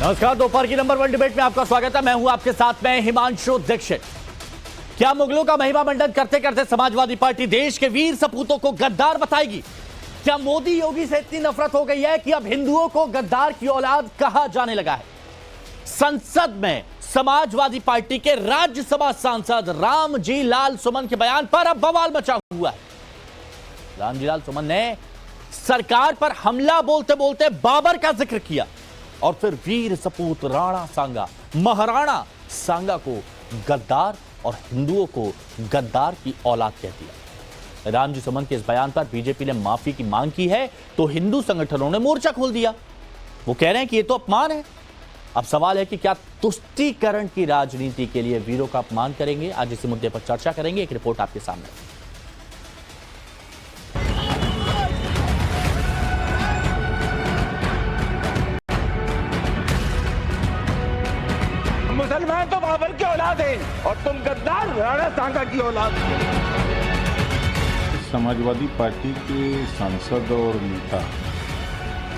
नमस्कार, दोपहर की नंबर 1 डिबेट में आपका स्वागत है। मैं हूं आपके साथ में हिमांशु दीक्षित। क्या मुगलों का महिमा मंडन करते करते समाजवादी पार्टी देश के वीर सपूतों को गद्दार बताएगी? क्या मोदी योगी से इतनी नफरत हो गई है कि अब हिंदुओं को गद्दार की औलाद कहा जाने लगा है? संसद में समाजवादी पार्टी के राज्यसभा सांसद रामजी लाल सुमन के बयान पर अब बवाल मचा हुआ है। रामजी लाल सुमन ने सरकार पर हमला बोलते बोलते बाबर का जिक्र किया और फिर वीर सपूत राणा सांगा, महाराणा सांगा को गद्दार और हिंदुओं को गद्दार की औलाद कह दिया। रामजी सुमन के इस बयान पर बीजेपी ने माफी की मांग की है तो हिंदू संगठनों ने मोर्चा खोल दिया। वो कह रहे हैं कि यह तो अपमान है। अब सवाल है कि क्या तुष्टीकरण की राजनीति के लिए वीरों का अपमान करेंगे? आज इसी मुद्दे पर चर्चा करेंगे। एक रिपोर्ट आपके सामने। मुसलमान तो बाबर की औलाद है और तुम गद्दार राणा सांगा की औलाद। समाजवादी पार्टी के सांसद और नेता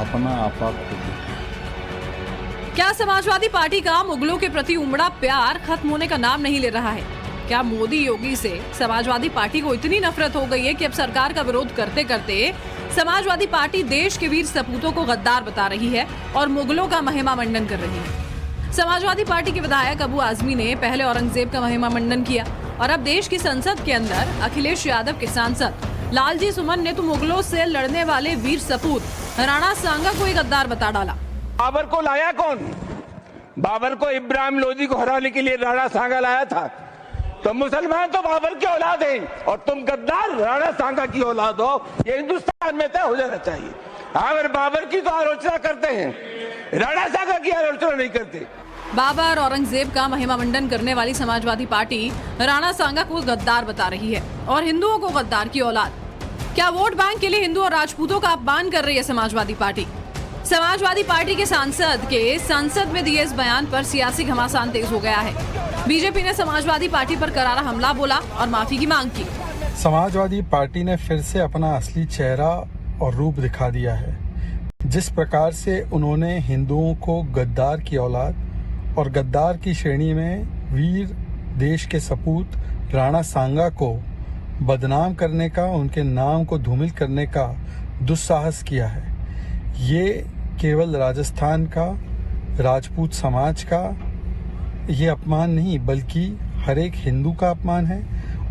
अपना आपा खो बैठे। क्या समाजवादी पार्टी का मुगलों के प्रति उमड़ा प्यार खत्म होने का नाम नहीं ले रहा है? क्या मोदी योगी से समाजवादी पार्टी को इतनी नफरत हो गई है कि अब सरकार का विरोध करते करते समाजवादी पार्टी देश के वीर सपूतों को गद्दार बता रही है और मुगलों का महिमा मंडन कर रही है? समाजवादी पार्टी के विधायक अबू आजमी ने पहले औरंगजेब का महिमा मंडन किया और अब देश की संसद के अंदर अखिलेश यादव के सांसद लालजी सुमन ने तो मुगलों से लड़ने वाले वीर सपूत राणा सांगा को ही गद्दार बता डाला। बाबर को लाया कौन? बाबर को इब्राहिम लोदी को हराने के लिए राणा सांगा लाया था। तो मुसलमान तो बाबर की औलाद है और तुम गद्दार राणा सांगा की औलाद हो। ये हिंदुस्तान में तय हो जाना चाहिए। अगर बाबर की तो आलोचना करते हैं, राणा सांगा की आलोचना नहीं करते। बाबर औरंगजेब का महिमा मंडन करने वाली समाजवादी पार्टी राणा सांगा को गद्दार बता रही है और हिंदुओं को गद्दार की औलाद। क्या वोट बैंक के लिए हिंदू और राजपूतों का अपमान कर रही है समाजवादी पार्टी? समाजवादी पार्टी के सांसद के संसद में दिए इस बयान पर सियासी घमासान तेज हो गया है। बीजेपी ने समाजवादी पार्टी पर करारा हमला बोला और माफी की मांग की। समाजवादी पार्टी ने फिर से अपना असली चेहरा और रूप दिखा दिया है। जिस प्रकार से उन्होंने हिंदुओं को गद्दार की औलाद और गद्दार की श्रेणी में वीर देश के सपूत राणा सांगा को बदनाम करने का, उनके नाम को धूमिल करने का दुस्साहस किया है, ये केवल राजस्थान का राजपूत समाज का ये अपमान नहीं बल्कि हर एक हिंदू का अपमान है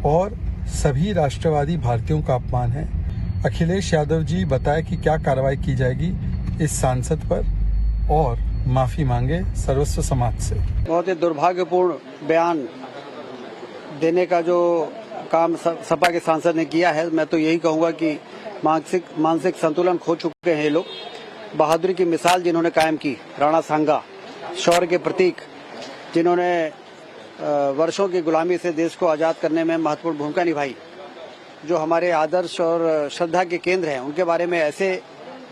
और सभी राष्ट्रवादी भारतीयों का अपमान है। अखिलेश यादव जी बताए कि क्या कार्रवाई की जाएगी इस सांसद पर और माफी मांगे सर्वस्व समाज से। बहुत ही दुर्भाग्यपूर्ण बयान देने का जो काम सपा के सांसद ने किया है, मैं तो यही कहूंगा कि मानसिक संतुलन खो चुके हैं ये लोग। बहादुरी की मिसाल जिन्होंने कायम की, राणा सांगा, शौर्य के प्रतीक, जिन्होंने वर्षों की गुलामी से देश को आजाद करने में महत्वपूर्ण भूमिका निभाई, जो हमारे आदर्श और श्रद्धा के केंद्र हैं, उनके बारे में ऐसे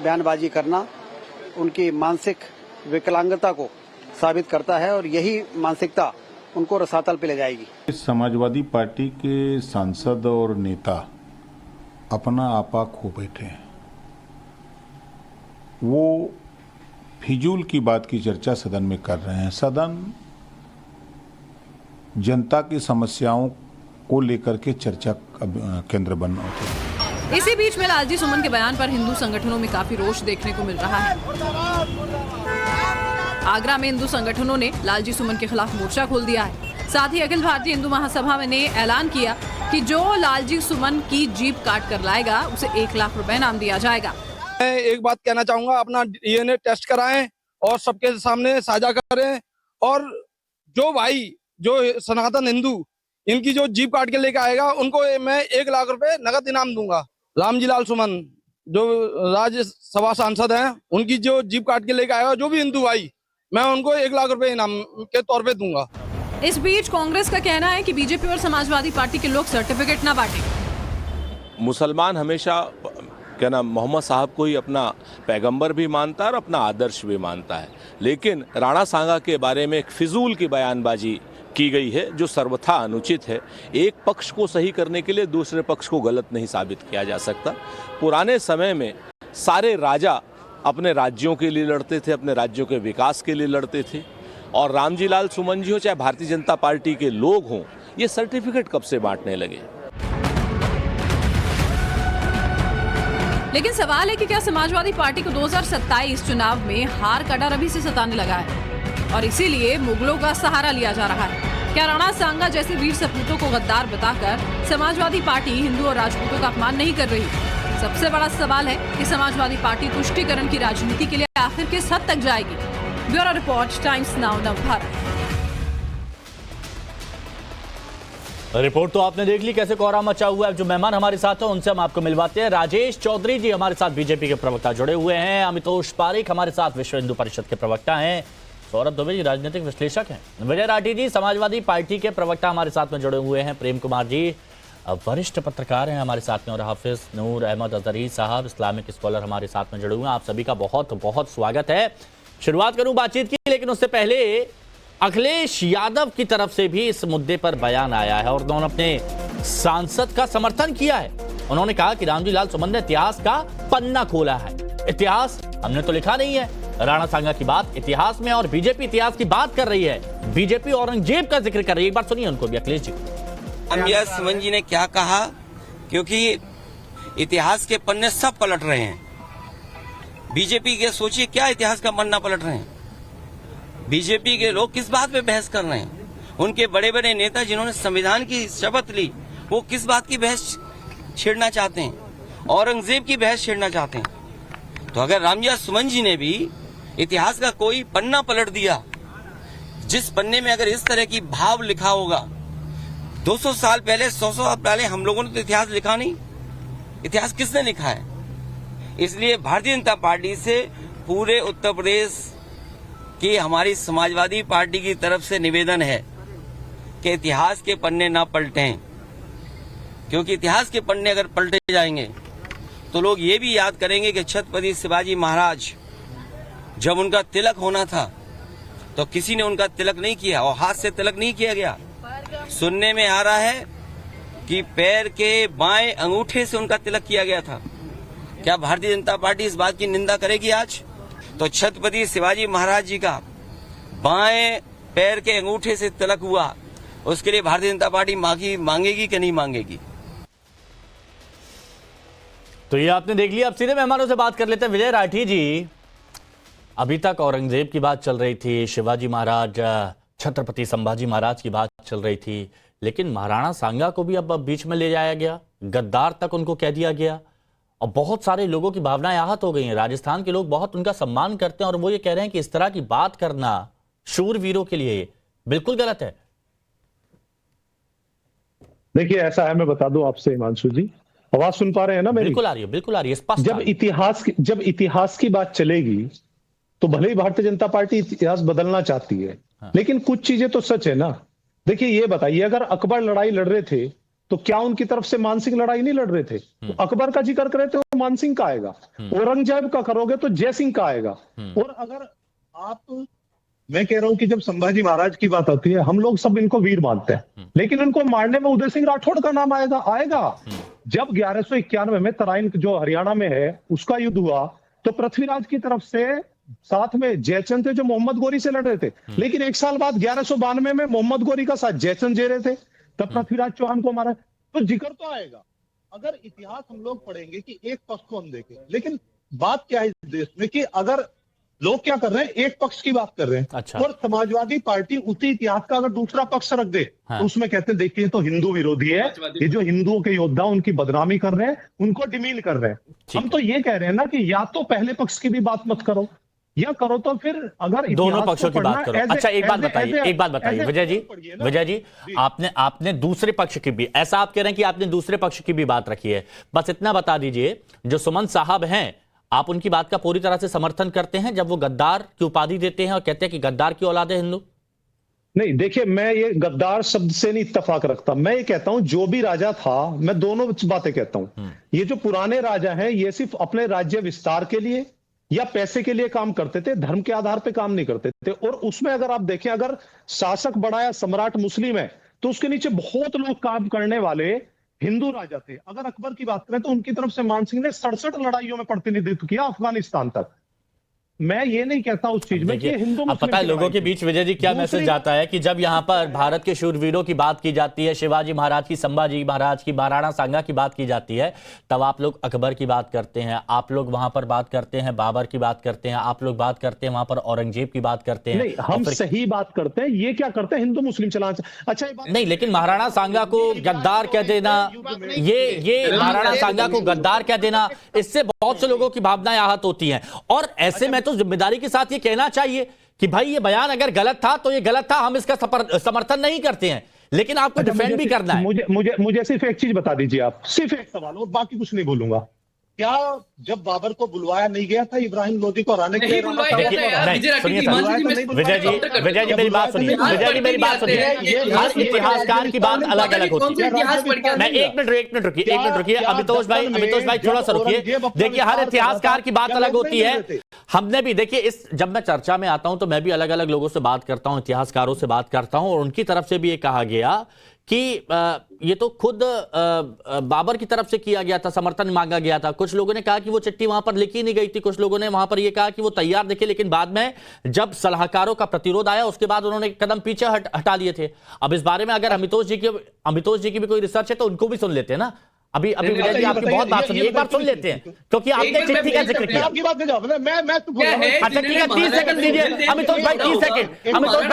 बयानबाजी करना उनकी मानसिक विकलांगता को साबित करता है और यही मानसिकता उनको रसातल पे ले जाएगी। समाजवादी पार्टी के सांसद और नेता अपना आपा खो बैठे हैं। वो फिजूल की बात की चर्चा सदन में कर रहे हैं। सदन जनता की समस्याओं को लेकर के चर्चा केंद्र बनना होता है। इसी बीच में लालजी सुमन के बयान पर हिंदू संगठनों में काफी रोष देखने को मिल रहा है। आगरा में हिंदू संगठनों ने लालजी सुमन के खिलाफ मोर्चा खोल दिया है। साथ ही अखिल भारतीय हिंदू महासभा ने ऐलान किया कि जो लालजी सुमन की जीप काट कर लाएगा उसे 1 लाख रुपए इनाम दिया जाएगा। मैं एक बात कहना चाहूंगा, अपना डीएनए टेस्ट कराएं और सबके सामने साझा करें और जो भाई जो सनातन हिंदू इनकी जो जीप काट के लेके आएगा उनको मैं 1 लाख रुपए नगद इनाम दूंगा। रामजी लाल सुमन जो राज्यसभा सांसद हैं, उनकी जो जीप काट के लेके आएगा जो भी हिंदू भाई, मैं उनको 1 लाख रुपए इनाम के तौर पे दूंगा। इस बीच कांग्रेस का कहना है कि बीजेपी और समाजवादी पार्टी के लोग सर्टिफिकेट ना बांटे। मुसलमान हमेशा क्या नाम मोहम्मद साहब को ही अपना पैगंबर भी मानता है और अपना आदर्श भी मानता है, लेकिन राणा सांगा के बारे में एक फिजूल की बयानबाजी की गई है जो सर्वथा अनुचित है। एक पक्ष को सही करने के लिए दूसरे पक्ष को गलत नहीं साबित किया जा सकता। पुराने समय में सारे राजा अपने राज्यों के लिए लड़ते थे, अपने राज्यों के विकास के लिए लड़ते थे। और रामजी लाल सुमन जी हो चाहे भारतीय जनता पार्टी के लोग हों, ये सर्टिफिकेट कब से बांटने लगे? लेकिन सवाल है कि क्या समाजवादी पार्टी को 2027 चुनाव में हार का डर अभी से सताने लगा है और इसीलिए मुगलों का सहारा लिया जा रहा है? क्या राणा सांगा जैसे वीर सपूतों को गद्दार बताकर समाजवादी पार्टी हिंदू और राजपूतों का अपमान नहीं कर रही? सबसे बड़ा सवाल है कि समाजवादी पार्टी तुष्टीकरण की राजनीति के लिए आखिर किस हद तक जाएगी? Bureau report, times now Navbharat. Report तो आपने देख ली, कैसे कोहरा मचा हुआ है। जो मेहमान हमारे साथ हैं उनसे हम आपको मिलवाते हैं। राजेश चौधरी जी हमारे साथ बीजेपी के प्रवक्ता जुड़े हुए हैं। अमितोष पारिक हमारे साथ विश्व हिंदू परिषद के प्रवक्ता हैं। सौरभ दुबे जी राजनीतिक विश्लेषक हैं। विजय राठी जी समाजवादी पार्टी के प्रवक्ता हमारे साथ में जुड़े हुए हैं। प्रेम कुमार जी वरिष्ठ पत्रकार हैं हमारे साथ में, और हाफिज नूर अहमद अजहरी साहब इस्लामिक स्कॉलर हमारे साथ में जुड़े हुए हैं। आप सभी का बहुत बहुत स्वागत है। शुरुआत करूं बातचीत की, लेकिन उससे पहले अखिलेश यादव की तरफ से भी इस मुद्दे पर बयान आया है और उन्होंने अपने सांसद का समर्थन किया है। उन्होंने कहा कि रामजी लाल सुमन ने इतिहास का पन्ना खोला है। इतिहास हमने तो लिखा नहीं है। राणा सांगा की बात इतिहास में और बीजेपी इतिहास की बात कर रही है। बीजेपी औरंगजेब का जिक्र कर रही है। एक बार सुनिए उनको भी, अखिलेश जी। रामजी सुमन जी ने क्या कहा, क्योंकि इतिहास के पन्ने सब पलट रहे हैं। बीजेपी के सोचिए क्या इतिहास का पन्ना पलट रहे हैं। बीजेपी के लोग किस बात पे बहस कर रहे हैं? उनके बड़े बड़े नेता जिन्होंने संविधान की शपथ ली, वो किस बात की बहस छेड़ना चाहते हैं? औरंगजेब की बहस छेड़ना चाहते हैं। तो अगर रामजी सुमन जी ने भी इतिहास का कोई पन्ना पलट दिया, जिस पन्ने में अगर इस तरह की भाव लिखा होगा, 200 साल पहले 100 साल पहले हम लोगों ने तो इतिहास लिखा नहीं। इतिहास किसने लिखा है? इसलिए भारतीय जनता पार्टी से पूरे उत्तर प्रदेश की हमारी समाजवादी पार्टी की तरफ से निवेदन है कि इतिहास के पन्ने ना पलटें, क्योंकि इतिहास के पन्ने अगर पलटे जाएंगे तो लोग ये भी याद करेंगे कि छत्रपति शिवाजी महाराज जब उनका तिलक होना था तो किसी ने उनका तिलक नहीं किया और हाथ से तिलक नहीं किया गया। सुनने में आ रहा है कि पैर के बाएं अंगूठे से उनका तिलक किया गया था। क्या भारतीय जनता पार्टी इस बात की निंदा करेगी आज? तो छत्रपति शिवाजी महाराज जी का बाएं पैर के अंगूठे से तिलक हुआ, उसके लिए भारतीय जनता पार्टी माफी मांगेगी कि नहीं मांगेगी? तो ये आपने देख लिया। अब सीधे मेहमानों से बात कर लेते हैं। विजय राठी जी, अभी तक औरंगजेब की बात चल रही थी, शिवाजी महाराज, छत्रपति संभाजी महाराज की बात चल रही थी, लेकिन महाराणा सांगा को भी अब बीच में ले जाया गया, गद्दार तक उनको कह दिया गया और बहुत सारे लोगों की भावनाएं आहत हो गई हैं। राजस्थान के लोग बहुत उनका सम्मान करते हैं और वो ये कह रहे हैं कि इस तरह की बात करना शूरवीरों के लिए बिल्कुल गलत है। देखिए ऐसा है, मैं बता दूं आपसे हिमांशु जी, आवाज सुन पा रहे हैं ना मेरी? बिल्कुल आ रही है, बिल्कुल आ रही है, स्पष्ट। जब इतिहास की बात चलेगी तो भले ही भारतीय जनता पार्टी इतिहास बदलना चाहती है, हाँ। लेकिन कुछ चीजें तो सच है ना। देखिए ये बताइए, अगर अकबर लड़ाई लड़ रहे थे तो क्या उनकी तरफ से मानसिंह लड़ाई नहीं लड़ रहे थे? तो अकबर का जिक्र करे तो मानसिंह का आएगा, औरंगजेब का करोगे तो जयसिंह का आएगा। और अगर आप, मैं कह रहा हूं कि जब संभाजी महाराज की बात आती है, हम लोग सब इनको वीर मानते हैं, लेकिन इनको मारने में उदय सिंह राठौड़ का नाम आएगा। जब 1191 में तराइन जो हरियाणा में है उसका युद्ध हुआ तो पृथ्वीराज की तरफ से साथ में जयचंद थे जो मोहम्मद गोरी से लड़ रहे थे, लेकिन एक साल बाद 1192 में मोहम्मद गोरी का साथ जयचंद जे रहे थे, तब पृथ्वीराज चौहान को मारा। तो जिक्र तो आएगा। अगर इतिहास हम लोग पढ़ेंगे कि एक पक्ष को हम देखें, लेकिन बात क्या है इस देश में कि अगर लोग क्या कर रहे हैं, एक पक्ष की बात कर रहे हैं। अच्छा। और समाजवादी पार्टी उसी इतिहास का अगर दूसरा पक्ष रख दे, हाँ। तो उसमें कहते हैं देखिए तो हिंदू विरोधी है, ये जो हिंदुओं के योद्धा उनकी बदनामी कर रहे हैं, उनको डिमील कर रहे हैं। हम तो ये कह रहे हैं ना कि या तो पहले पक्ष की भी बात मत करो, या करो तो फिर अगर दोनों पक्षों की बात करो। अच्छा एक बात बताइए विजय जी, आपने दूसरे पक्ष की भी, ऐसा आप कह रहे हैं कि आपने दूसरे पक्ष की भी बात रखी है, बस इतना बता दीजिए, जो सुमन साहब हैं, आप उनकी बात का पूरी तरह से समर्थन करते हैं जब वो गद्दार की उपाधि देते हैं और कहते हैं कि गद्दार की औलाद है हिंदू? नहीं, देखिए मैं ये गद्दार शब्द से नहीं इत्तेफाक रखता। मैं ये कहता हूं जो भी राजा था, मैं दोनों बातें कहता हूं। ये जो पुराने राजा हैं, ये सिर्फ अपने राज्य विस्तार के लिए या पैसे के लिए काम करते थे, धर्म के आधार पे काम नहीं करते थे। और उसमें अगर आप देखें, अगर शासक बड़ा या सम्राट मुस्लिम है तो उसके नीचे बहुत लोग काम करने वाले हिंदू राजा थे। अगर अकबर की बात करें तो उनकी तरफ से मानसिंह ने 67 लड़ाइयों में प्रतिनिधित्व किया अफगानिस्तान तक। मैं ये नहीं कहता उस चीज में कि देखिए, हिंदू अब मुस्लिम पता है की लोगों लड़ाई के थी। बीच विजय जी क्या मैसेज जाता है कि जब यहाँ पर भारत के शूरवीरों की बात की जाती है, शिवाजी महाराज की, संभाजी महाराज की, महाराणा सांगा की बात की जाती है, तब आप लोग अकबर की बात करते हैं, आप लोग वहां पर बात करते हैं बाबर की बात करते हैं, आप लोग बात करते हैं वहां पर औरंगजेब की बात करते हैं। नहीं, हम सही बात करते हैं, ये क्या करते हैं हिंदू मुस्लिम चलान। अच्छा ये बात नहीं, लेकिन महाराणा सांगा को गद्दार कह देना, ये महाराणा सांगा को गद्दार कह देना, इससे बहुत से लोगों की भावनाएं आहत होती हैं। और ऐसे में तो जिम्मेदारी के साथ ये कहना चाहिए कि भाई ये बयान अगर गलत था तो ये गलत था, हम इसका समर्थन नहीं करते हैं, लेकिन आपको डिफेंड भी करना है। मुझे सिर्फ एक चीज बता दीजिए आप, सिर्फ एक सवाल और बाकी कुछ नहीं बोलूंगा। क्या जब बाबर को बुलवाया नहीं गया था इब्राहिम लोदी को हराने के लिए? विजय जी मेरी बात सुनिए, विजय जी मेरी बात सुनिए। हर इतिहासकार की बात अलग अलग होती है। मैं एक मिनट रुकिए अमितोष भाई थोड़ा सा रुकिए। देखिए हर इतिहासकार की बात अलग होती है। हमने भी देखिए जब मैं चर्चा में आता हूं तो मैं भी अलग अलग लोगों से बात करता हूं, इतिहासकारों से बात करता हूं, और उनकी तरफ से भी ये कहा गया कि ये तो खुद बाबर की तरफ से किया गया था, समर्थन मांगा गया था। कुछ लोगों ने कहा कि वो चिट्ठी वहां पर लिखी नहीं गई थी, कुछ लोगों ने वहां पर ये कहा कि वो तैयार दिखे, लेकिन बाद में जब सलाहकारों का प्रतिरोध आया उसके बाद उन्होंने कदम पीछे हटा लिए थे। अब इस बारे में अगर अमितोष जी की भी कोई रिसर्च है तो उनको भी सुन लेते हैं ना। अभी विजय जी आपकी बहुत बात सुनिए, एक बार सुन लेते हैं क्योंकि आपने चिट्ठी का जिक्र किया। आपकी बात का जवाब मैं अच्छा ठीक है, 30 सेकंड दीजिए अमितोष भाई,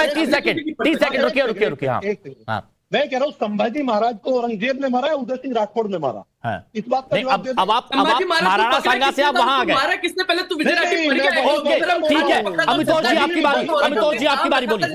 30 सेकंड रुकिए। हाँ मैं कह रहा हूँ संभाजी महाराज को औरंगजेब ने मारा है, उदय सिंह राठौड़ ने मारा। हाँ। इस बात का जवाब दे दो। अब आप महाराणा सांगा से आप वहां आ गए। किसने पहले तू विजय ओके ठीक है, अमितोष जी आपकी बारी बोलिए।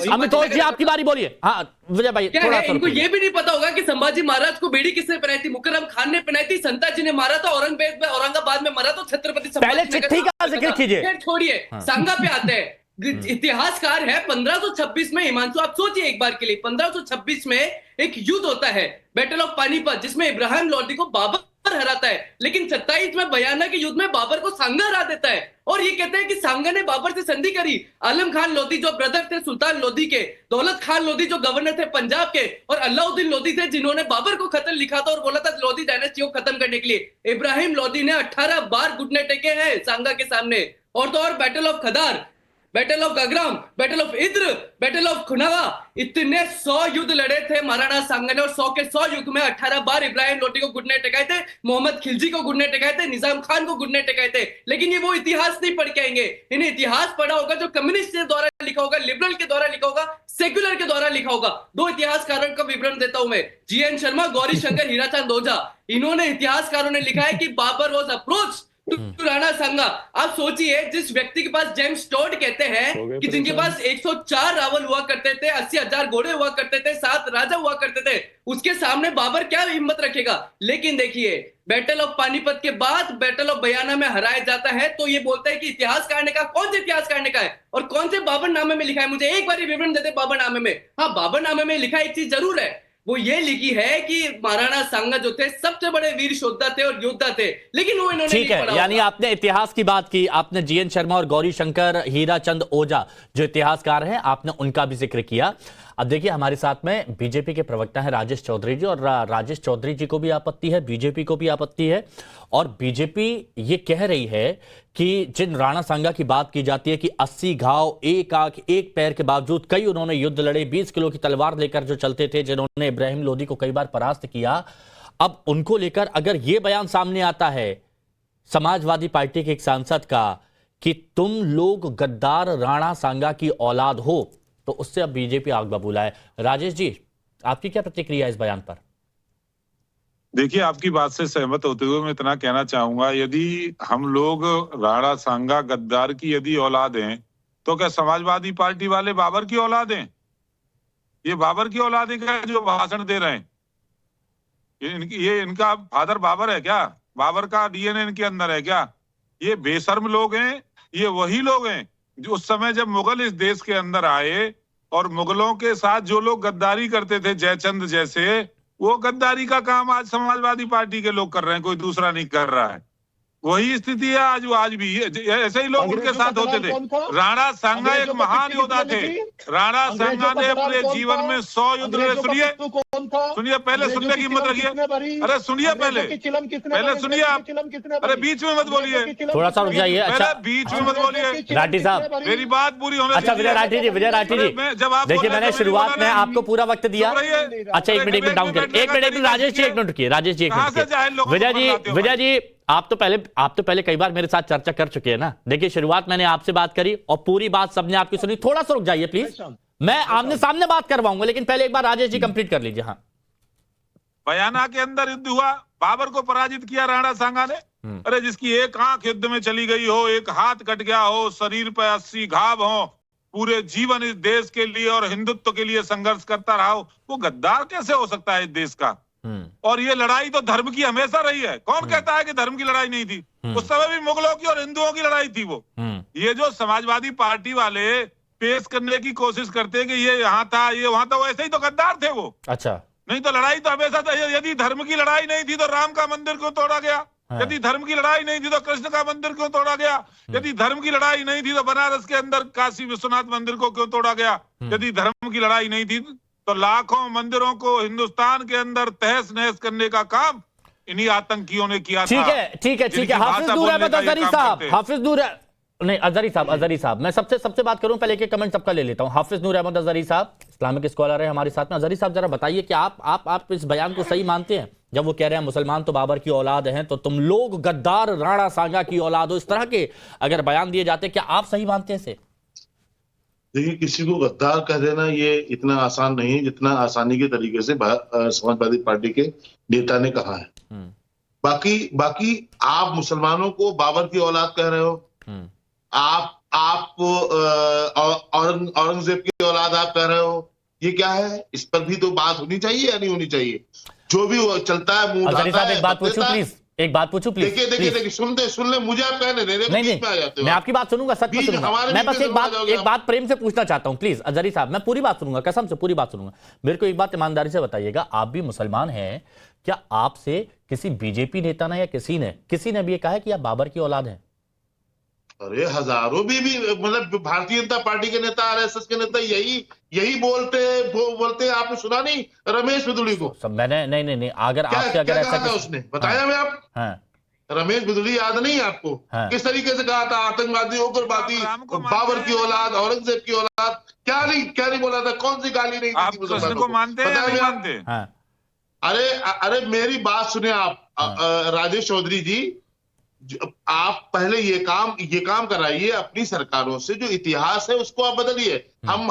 अमितोष जी आपकी बारी बोलिए। हाँ विजय भाई थोड़ा सा। इनको ये भी नहीं पता होगा कि संभाजी महाराज को बीड़ी किसने पहनाई थी? मुकर्रम खान ने पहनाई थी, संताजी ने मारा था, औरंगाबाद में मारा तो छत्रपति पहले चिट्ठी का जिक्र कीजिए। छोड़िए, सांगा पे आते हैं। इतिहासकार है 1526 में, हिमांशु आप सोचिए एक बार के लिए, 1526 में एक युद्ध होता है, बैटल ऑफ पानीपत, जिसमें इब्राहिम लोदी को बाबर हराता है, लेकिन 27 में बयाना के युद्ध में बाबर को सांगा हरा देता है। और ये कहते हैं कि सांगा ने बाबर से संधि करी। आलम खान लोदी जो ब्रदर थे सुल्तान लोदी के, दौलत खान लोदी जो गवर्नर थे पंजाब के, और अलाउद्दीन लोदी थे जिन्होंने बाबर को खत लिखा था और बोला था लोदी डायनेस्टी को खत्म करने के लिए। इब्राहिम लोदी ने 18 बार घुटने टेके हैं सांगा के सामने। और तो और बैटल ऑफ खदार, बैटल ऑफ गगराम, बैटल ऑफ इद्र, बैटल ऑफ खुनावा, इतने 100 युद्ध लड़े थे महाराणा सांगा ने, और 100 के 100 युद्ध में 18 बार इब्राहिम लोदी को घुटने टेकाए थे, मोहम्मद खिलजी को घुटने टेकाए थे, निजाम खान को घुटने टेकाए थे। लेकिन ये वो इतिहास नहीं पढ़ के आएंगे। इन्हें इतिहास पढ़ा होगा जो कम्युनिस्ट के द्वारा लिखा होगा, लिबरल के द्वारा लिखा होगा, सेक्युलर के द्वारा लिखा होगा। 2 इतिहासकारों का विवरण देता हूं मैं, GN शर्मा, गौरी शंकर, हीराचंद ओझा। इन्होंने इतिहासकारों ने लिखा है कि Babur was approach to Rana Sanga. आप सोचिए, जिस व्यक्ति के पास जेम्स टॉड कहते हैं कि जिनके पास 104 रावल हुआ करते थे, 80,000 घोड़े हुआ करते थे, 7 राजा हुआ करते थे, उसके सामने बाबर क्या हिम्मत रखेगा। लेकिन देखिए बैटल ऑफ पानीपत के बाद बैटल ऑफ बयाना में हराया जाता है, तो ये बोलते हैं कि इतिहासकार ने कहा। कौन से इतिहासकार ने कहा है और कौन से बाबरनामे में लिखा है? मुझे एक बार विवरण देते बाबरनामे में। हाँ, बाबरनामे में लिखा एक चीज जरूर है, वो ये लिखी है कि महाराणा सांगा जो थे सबसे बड़े वीर योद्धा थे और योद्धा थे, लेकिन वो इन्होंने ठीक है। यानी आपने इतिहास की बात की, आपने GN शर्मा और गौरी शंकर, हीराचंद ओझा जो इतिहासकार हैं, आपने उनका भी जिक्र किया। अब देखिए हमारे साथ में बीजेपी के प्रवक्ता हैं राजेश चौधरी जी, और राजेश चौधरी जी को भी आपत्ति है, बीजेपी को भी आपत्ति है, और बीजेपी ये कह रही है कि जिन राणा सांगा की बात की जाती है कि 80 घाव, 1 आंख, 1 पैर के बावजूद कई उन्होंने युद्ध लड़े, 20 किलो की तलवार लेकर जो चलते थे, जिन्होंने इब्राहिम लोदी को कई बार परास्त किया, अब उनको लेकर अगर ये बयान सामने आता है समाजवादी पार्टी के एक सांसद का कि तुम लोग गद्दार राणा सांगा की औलाद हो, तो उससे अब बीजेपी आग बबूला है। राजेश जी, आपकी क्या प्रतिक्रिया है इस बयान पर? देखिए, आपकी बात से सहमत होते हुए मैं इतना कहना चाहूंगा, यदि हम लोग राणा सांगा गद्दार की यदि औलाद हैं, तो क्या समाजवादी पार्टी वाले बाबर की औलाद हैं? ये बाबर की औलाद है क्या जो भाषण दे रहे हैं? ये इनका फादर बाबर है क्या? बाबर का DNA इनके अंदर है क्या? ये बेशर्म लोग हैं। ये वही लोग हैं जो उस समय जब मुगल इस देश के अंदर आए और मुगलों के साथ जो लोग गद्दारी करते थे, जयचंद जैसे, वो गद्दारी का काम आज समाजवादी पार्टी के लोग कर रहे हैं, कोई दूसरा नहीं कर रहा है। वही स्थिति है आज भी। ऐसे ही लोग उनके साथ होते थे। राणा सांगा एक महान योद्धा थे। राणा सांगा ने अपने जीवन में 100 युद्ध लड़े। सुनिए पहले, सुनने की हिम्मत रखिए। अरे सुनिए पहले सुनिए आप। अरे बीच में मत बोलिए, थोड़ा सा रुक जाइए। अच्छा बीच में मत बोलिए राठी साहब, मेरी बात पूरी होने अच्छा विजय राठी जी, जब आप देखिए मैंने शुरुआत में आपको पूरा वक्त दिया। अच्छा एक मिनट डाउन करिए, एक मिनट राजेश जी, एक मिनट रुकिए राजेश जी, एक मिनट। विजय जी आप तो पहले कई बार मेरे साथ चर्चा कर चुके हैं ना। देखिए शुरुआत मैंने आपसे बात करी और पूरी बात सबने आपकी सुनी। थोड़ा सा रुक जाइए प्लीज, मैं आमने सामने बात करवाऊंगा, लेकिन पहले एक बार राजेश जी कंप्लीट कर लीजिए। हाँ, बयाना के अंदर युद्ध हुआ, बाबर को पराजित किया राणा सांगा ने। अरे जिसकी एक आंख युद्ध में चली गई हो, एक हाथ कट गया हो, शरीर पर 80 घाव हो, पूरे जीवन इस देश के लिए और हिंदुत्व के लिए संघर्ष करता रहा हो, वो गद्दार कैसे हो सकता है इस देश का? और ये लड़ाई तो धर्म की हमेशा रही है। कौन कहता है कि धर्म की लड़ाई नहीं थी? उस समय भी मुगलों की और हिंदुओं की लड़ाई थी वो। ये जो समाजवादी पार्टी वाले पेश करने की कोशिश करते हैं कि ये यहाँ था, ये वहां था, वैसे ही तो गद्दार थे वो। अच्छा, नहीं तो लड़ाई तो हमेशा था। यदि धर्म की लड़ाई नहीं थी तो राम का मंदिर क्यों तोड़ा गया? यदि धर्म की लड़ाई नहीं थी तो कृष्ण का मंदिर क्यों तोड़ा गया? यदि धर्म की लड़ाई नहीं थी तो बनारस के अंदर काशी विश्वनाथ मंदिर को क्यों तोड़ा गया? यदि धर्म की लड़ाई नहीं थी तो लाखों मंदिरों को हिंदुस्तान के अंदर तहस नहस करने का काम इन्हीं आतंकियों ने किया था। ठीक है। हाफिज नूर अहमद अजहरी साहब, हाफिज नूर नहीं अजहरी साहब, मैं सबसे बात करूं, पहले एक कमेंट सबका ले लेता हूं। हाफिज नूर अहमद अजहरी साहब इस्लामिक स्कॉलर है हमारे साथ में। अजहरी साहब जरा बताइए कि आप इस बयान को सही मानते हैं जब वो कह रहे हैं मुसलमान तो बाबर की औलाद हैं, तो तुम लोग गद्दार राणा सांगा की औलाद हो, इस तरह के अगर बयान दिए जाते, क्या आप सही मानते हैं इसे? देखिए, किसी को गद्दार कह देना ये इतना आसान नहीं है जितना आसानी के तरीके से समाजवादी पार्टी के नेता ने कहा है। बाकी आप मुसलमानों को बाबर की औलाद कह रहे हो, आप औरंगजेब की औलाद आप कह रहे हो, ये क्या है? इस पर भी तो बात होनी चाहिए या नहीं होनी चाहिए? जो भी वो चलता है मुंह उठाता है। एक बात पूछूं प्लीज। देखिए सुन ले, मुझे आप कहने दे, नहीं, मैं आपकी बात सुनूंगा, सच में सुनूंगा। मैं बस एक बात प्रेम से पूछना चाहता हूं प्लीज अजहरी साहब, मैं पूरी बात सुनूंगा, कसम से पूरी बात सुनूंगा। मेरे को एक बात ईमानदारी से बताइएगा, आप भी मुसलमान हैं, क्या आपसे किसी बीजेपी नेता ने या किसी ने भी ये कहा है कि आप बाबर की औलाद हैं? अरे हजारों भी मतलब भारतीय जनता पार्टी के नेता, आरएसएस के नेता यही बोलते आपने सुना नहीं रमेश बिदुड़ी को? मैंने नहीं अगर आपसे अगर ऐसा था उसने बताया मैं आप? हाँ। रमेश बिदुड़ी याद नहीं आपको? हाँ। किस तरीके से कहा था? आतंकवादी, उग्रवादी, बाबर की औलाद, औरंगजेब की औलाद, क्या नहीं बोला था? कौन सी गाली नहीं दी थी मुसलमानों को? मानते? अरे मेरी बात सुने आप, राजेश चौधरी जी, आप पहले ये काम कराइए अपनी सरकारों से। जो इतिहास है उसको आप बदलिए। हम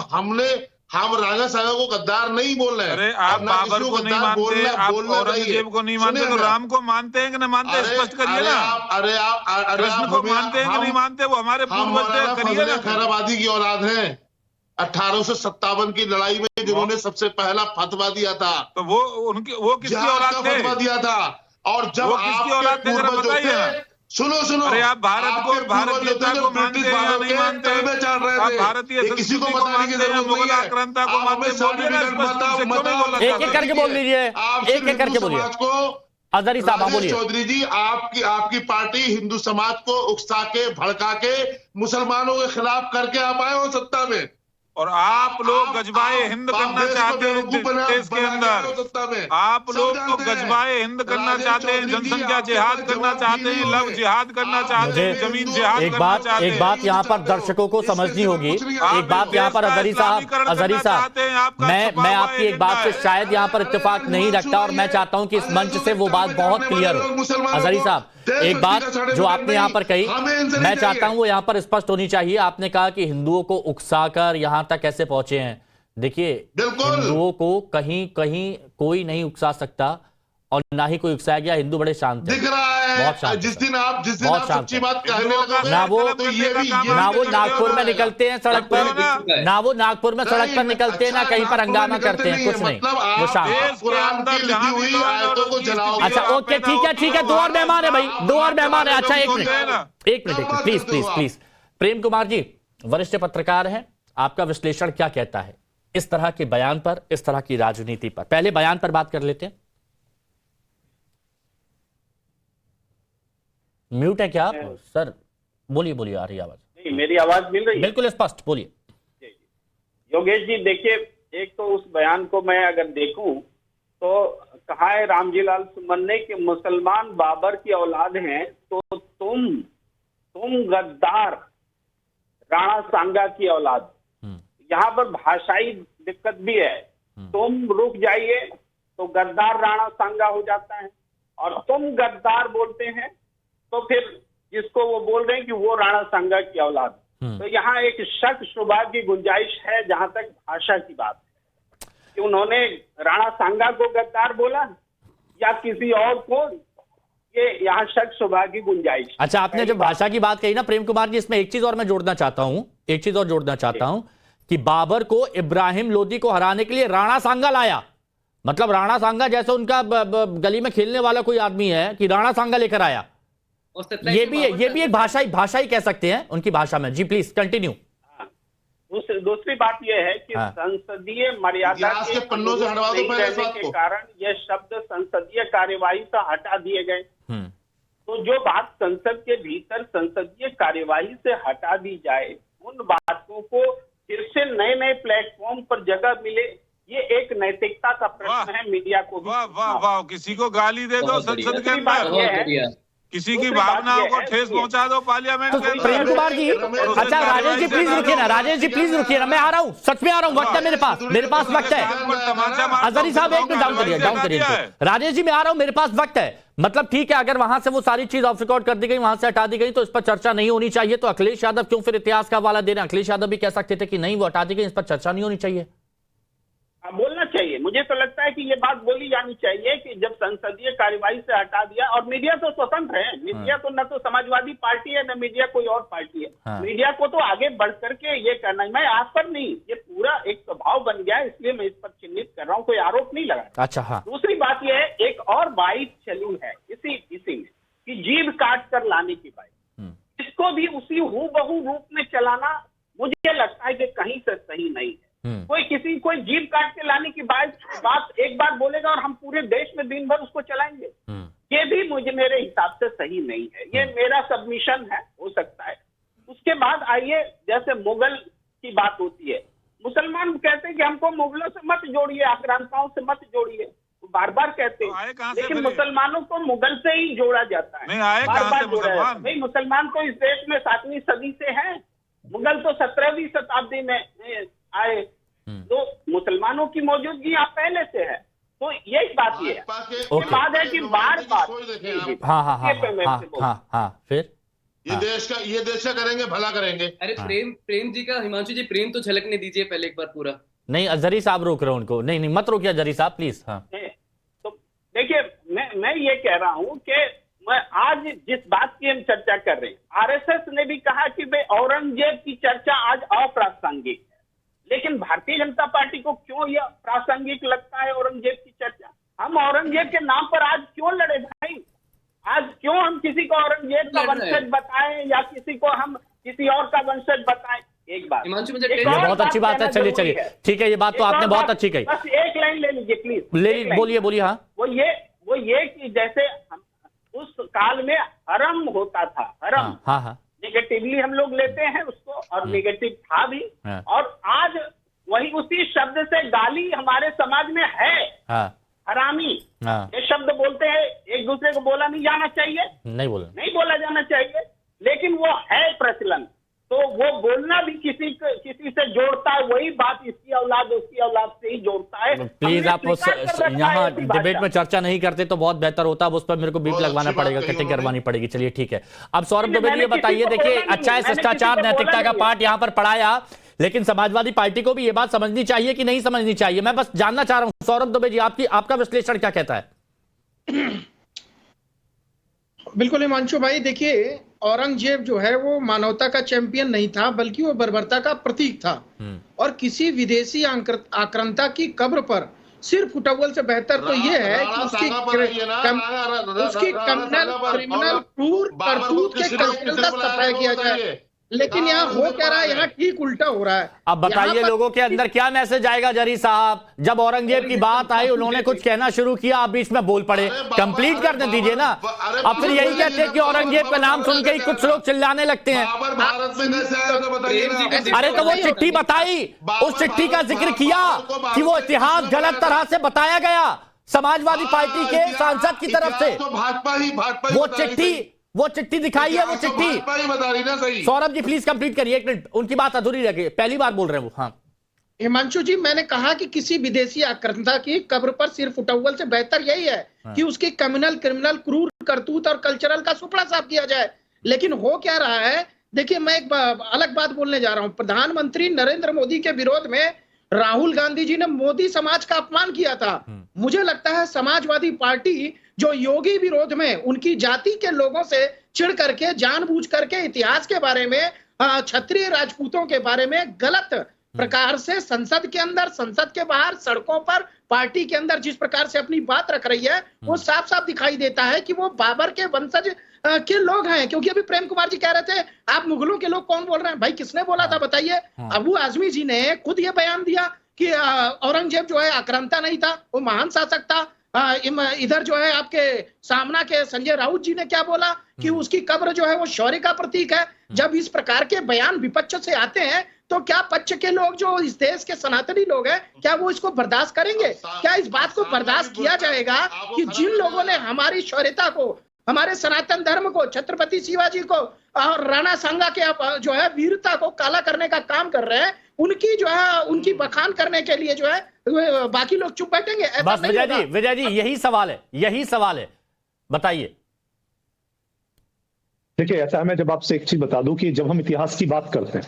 राणा सांगा को गद्दार नहीं बोल रहे हैं। अरे आप बाबर को नहीं मानते, आप औरंगजेब को नहीं मानते, तो राम को मानते हैं कि नहीं मानते? स्पष्ट करिए ना। अरे कृष्ण को मानते हैं कि नहीं मानते? वो हमारे पूर्वज करिए ना। खैराबादी की औलाद है। 1857 की लड़ाई में जिन्होंने सबसे पहला फतवा दिया था, तो वो किसकी औलाद थे? फतवा दिया था। और जब किसकी औलाद थे बताइए। सुनो अरे आप भारतीयता को मानते हैं या नहीं मानते? आप भारतीय किसी को बताने की जरूरत मुगल आक्रांता को मानते? एक एक करके बोल लीजिए, एक एक करके बोलिए। अजहरी साहब बोलिए। चौधरी जी, आपकी पार्टी हिंदू समाज को उकसा के भड़का के मुसलमानों के खिलाफ करके आप आए हो सत्ता में, और आप लोग गजबाए हिंद करना चाहते हैं देश के अंदर। आप लोग तो गजबाए हिंद करना चाहते हैं, जनसंख्या जिहाद करना चाहते हैं, लव जिहाद करना चाहते हैं, जमीन जिहाद करना चाहते हैं। एक बात यहाँ पर दर्शकों को समझनी होगी। एक बात यहाँ पर अजहरी साहब, मैं आपकी एक बात से शायद यहाँ पर इत्तेफाक नहीं रखता, और मैं चाहता हूँ कि इस मंच से वो बात बहुत क्लियर हो। अजहरी साहब, एक बात जो आपने यहाँ पर कही, मैं चाहता हूं वो यहाँ पर स्पष्ट होनी चाहिए। आपने कहा कि हिंदुओं को उकसाकर यहाँ तक कैसे पहुंचे हैं। देखिए, हिंदुओं को कहीं कोई नहीं उकसा सकता, और ना ही कोई उकसाया गया। हिंदू बड़े शांत हैं, दिख रहा है। बहुत शांत। जिस दिन आप सच्ची बात कहने लगे, ना वो नागपुर में निकलते हैं सड़क पर, ना वो नागपुर में सड़क पर निकलते हैं, ना कहीं पर हंगामा करते हैं, कुछ नहीं, वो शांत। अच्छा ओके, ठीक है। दो और मेहमान है भाई, दो और मेहमान है। अच्छा एक मिनट प्लीज। प्रेम कुमार जी वरिष्ठ पत्रकार हैं, आपका विश्लेषण क्या कहता है इस तरह के बयान पर, इस तरह की राजनीति पर? पहले बयान पर बात कर लेते हैं। म्यूट है क्या आप सर? बोलिए बोलिए, आ रही आवाज? नहीं, मेरी आवाज मिल रही है? बिल्कुल स्पष्ट, बोलिए। योगेश जी देखिए, एक तो उस बयान को मैं अगर देखूं तो कहा है रामजीलाल सुमन ने कि मुसलमान बाबर की औलाद हैं, तो तुम गद्दार राणा सांगा की औलाद। यहाँ पर भाषाई दिक्कत भी है। तुम रुक जाइए तो गद्दार राणा सांगा हो जाता है, और तुम गद्दार बोलते हैं तो फिर जिसको वो बोल रहे हैं कि वो राणा सांगा की औलाद। तो यहाँ एक शक शुबा की गुंजाइश है जहां तक भाषा की बात है, कि उन्होंने राणा सांगा को गद्दार बोला या किसी और को, ये यहाँ शक शुबा की गुंजाइश। अच्छा, आपने जब भाषा की बात कही ना प्रेम कुमार जी, इसमें एक चीज और मैं जोड़ना चाहता हूं, कि बाबर को इब्राहिम लोदी को हराने के लिए राणा सांगा लाया। मतलब राणा सांगा जैसे उनका गली में खेलने वाला कोई आदमी है कि राणा सांगा लेकर आया। ये भी एक भाषाई कह सकते हैं उनकी भाषा में। जी प्लीज कंटिन्यू। दूसरी बात यह है कि संसदीय मर्यादा के पन्नों से हटवा दो पहले के कारण ये शब्द संसदीय कार्यवाही से हटा दिए गए। तो जो बात संसद के भीतर संसदीय कार्यवाही से हटा दी जाए, उन बातों को फिर से नए नए प्लेटफॉर्म पर जगह मिले, ये एक नैतिकता का प्रश्न है मीडिया को। वाह वाह वाह, किसी को गाली दे दो संसद के अंदर, किसी की भावनाओं को ठेस पहुंचा दो पार्लियामेंट के अंदर। प्रेम कुमार जी, अच्छा राजेश जी प्लीज रुकिए ना, राजेश जी प्लीज रुकिए ना, मैं आ रहा हूँ, सच में आ रहा हूँ, वक्त है मेरे पास वक्त है। अजहरी साहब एक मिनट डाउन करिए। राजेश जी मैं आ रहा हूँ, मेरे पास वक्त है। मतलब ठीक है, अगर वहां से वो सारी चीज ऑफ रिकॉर्ड कर दी गई, वहां से हटा दी गई, तो इस पर चर्चा नहीं होनी चाहिए। तो अखिलेश यादव क्यों फिर इतिहास का हवाला दे रहे हैं? अखिलेश यादव भी कह सकते थे कि नहीं वो हटा दी गई, इस पर चर्चा नहीं होनी चाहिए। बोलना चाहिए, मुझे तो लगता है कि ये बात बोली जानी चाहिए कि जब संसदीय कार्यवाही से हटा दिया, और मीडिया तो स्वतंत्र है, मीडिया तो न तो समाजवादी पार्टी है न मीडिया कोई और पार्टी है। मीडिया को तो आगे बढ़ करके ये करना है। मैं आप पर नहीं, ये पूरा एक स्वभाव बन गया है, इसलिए मैं इस पर चिन्हित कर रहा हूँ, कोई आरोप नहीं लगा। अच्छा हाँ। दूसरी बात यह है, एक और बाइट चली है इसी में कि जीभ काट कर लाने की बाइट, इसको भी उसी हूबहू रूप में चलाना मुझे लगता है कि कहीं से सही नहीं है। कोई जीभ काट के लाने की बात एक बार बोलेगा और हम पूरे देश में दिन भर उसको चलाएंगे, ये भी मेरे हिसाब से सही नहीं है। ये मेरा सबमिशन है, हो सकता है। उसके बाद आइए, जैसे मुगल की बात होती है, मुसलमान कहते हैं कि हमको मुगलों से मत जोड़िए, आक्रांताओं से मत जोड़िए, बार बार कहते हैं, लेकिन मुसलमानों को मुगल से ही जोड़ा जाता है, बार बार जोड़ा जाता है। भाई मुसलमान तो इस देश में 7वीं सदी से है, मुगल तो 17वीं शताब्दी में आए, तो मुसलमानों की मौजूदगी यहाँ पहले से है। तो यही बात ये है। बात है कि बार फिर ये देश का करेंगे, भला करेंगे। अरे प्रेम जी का, हिमांशु जी प्रेम तो झलकने दीजिए पहले एक बार पूरा। नहीं अजहरी साहब रोक रहे हैं उनको। नहीं मत रोकिए अजहरी साहब प्लीज। हाँ तो देखिए, मैं ये कह रहा हूँ कि मैं आज जिस बात की हम चर्चा कर रहे हैं, आरएसएस ने भी कहा कि भाई औरंगजेब की चर्चा आज अप्रासंगिक है, लेकिन भारतीय जनता पार्टी को क्यों यह प्रासंगिक लगता है औरंगजेब की चर्चा? हम औरंगजेब के नाम पर आज क्यों लड़े भाई? आज क्यों हम किसी को औरंगजेब का वंशज बताएं या किसी को हम किसी और का वंशज बताएं? एक बात, ये बहुत अच्छी बात है। चलिए ठीक है, ये बात तो आपने बहुत अच्छी कही। बस एक लाइन ले लीजिए प्लीज। बोलिए। हाँ, वो ये कि जैसे उस काल में हरम होता था, हरम। हाँ। निगेटिवली हम लोग लेते हैं उसको, और निगेटिव था भी, और आज वही उसी शब्द से गाली हमारे समाज में है। हरामी ये शब्द बोलते हैं, एक दूसरे को बोला नहीं जाना चाहिए, नहीं बोला जाना चाहिए, लेकिन वो है प्रचलन। तो वो बोलना भी किसी से जोड़ता है, वही बात इसकी औलाद उसकी औलाद से ही जोड़ता है। प्लीज आप यहाँ डिबेट में चर्चा नहीं करते तो बहुत बेहतर होता। अब उस पर मेरे को बीप लगवाना पड़ेगा, कटिंग करवानी पड़ेगी। चलिए ठीक है। अब सौरभ दुबे जी ये बताइए, देखिए अच्छा है शिष्टाचार नैतिकता का पाठ यहाँ पर पढ़ाया, लेकिन समाजवादी पार्टी को भी ये बात समझनी चाहिए कि नहीं समझनी चाहिए? मैं बस जानना चाह रहा हूँ सौरभ दुबे जी, आपका विश्लेषण क्या कहता है? बिल्कुल हिमांशु भाई, देखिए औरंगजेब जो है वो मानवता का चैंपियन नहीं था, बल्कि वो बर्बरता का प्रतीक था। और किसी विदेशी आक्रांता की कब्र पर सिर्फ फुटबॉल से बेहतर तो ये है कि उसकी क्रिमिनल क्रूर करतूत के कंटेनर का सफाया किया जाए। लेकिन यहाँ हो क्या रहा है, यहाँ ठीक उल्टा हो रहा है। अब बताइए लोगों के अंदर क्या मैसेज आएगा जरी साहब? जब औरंगजेब की बात आई उन्होंने कुछ कहना शुरू किया, आप बीच में बोल पड़े। कंप्लीट करने दीजिए ना। अब फिर यही कहते हैं कि औरंगजेब का नाम सुन के ही कुछ लोग चिल्लाने लगते हैं। भारत में कैसे आया तो बताइए ना। अरे तो वो चिट्ठी बताई, उस चिट्ठी का जिक्र किया कि वो इतिहास गलत तरह से बताया गया समाजवादी पार्टी के सांसद की तरफ से। भाजपा वो चिट्ठी दिखाई है, वो चिट्ठी बता रही ना। सही सौरभ जी प्लीज कंप्लीट करिए, एक मिनट, उनकी बात अधूरी रह गई, पहली बार बोल रहे हैं वो। हाँ हिमांशु जी, मैंने कहा कि किसी विदेशी आक्रांता की कब्र पर सिर फुटअव्वल से बेहतर यही है कि उसकी क्रिमिनल क्रूर करतूत और कल्चरल का सुपड़ा साफ किया जाए। लेकिन हो क्या रहा है, देखिए मैं एक अलग बात बोलने जा रहा हूं। प्रधानमंत्री नरेंद्र मोदी के विरोध में राहुल गांधी जी ने मोदी समाज का अपमान किया था। मुझे लगता है समाजवादी पार्टी जो योगी विरोध में उनकी जाति के लोगों से चिढ़ करके जानबूझ करके इतिहास के बारे में, क्षत्रिय राजपूतों के बारे में गलत प्रकार से संसद के अंदर, संसद के बाहर, सड़कों पर, पार्टी के अंदर जिस प्रकार से अपनी बात रख रही है, वो साफ साफ दिखाई देता है कि वो बाबर के वंशज के लोग हैं। क्योंकि अभी प्रेम कुमार जी कह रहे थे आप मुगलों के लोग कौन बोल रहे हैं, भाई किसने बोला था बताइए? अबू आजमी जी ने खुद ये बयान दिया कि औरंगजेब जो है आक्रांता नहीं था, वो महान शासक था। इधर जो है आपके सामना के संजय राउत जी ने क्या बोला कि उसकी कब्र जो है वो शौर्य का प्रतीक है। जब इस प्रकार के बयान विपक्ष से आते हैं तो क्या पक्ष के लोग जो इस देश के सनातनी लोग हैं, क्या वो इसको बर्दाश्त करेंगे? क्या इस बात को बर्दाश्त किया जाएगा कि जिन लोगों ने हमारी शौर्यता को, हमारे सनातन धर्म को, छत्रपति शिवाजी को और राणा सांगा के जो है वीरता को काला करने का काम कर रहे हैं, उनकी जो है उनकी बखान करने के लिए जो है बाकी लोग चुप बैठेंगे? बस विजय जी यही सवाल है, बताइए। देखिए ऐसा है, मैं जब आपसे एक चीज बता दूं कि जब हम इतिहास की बात करते हैं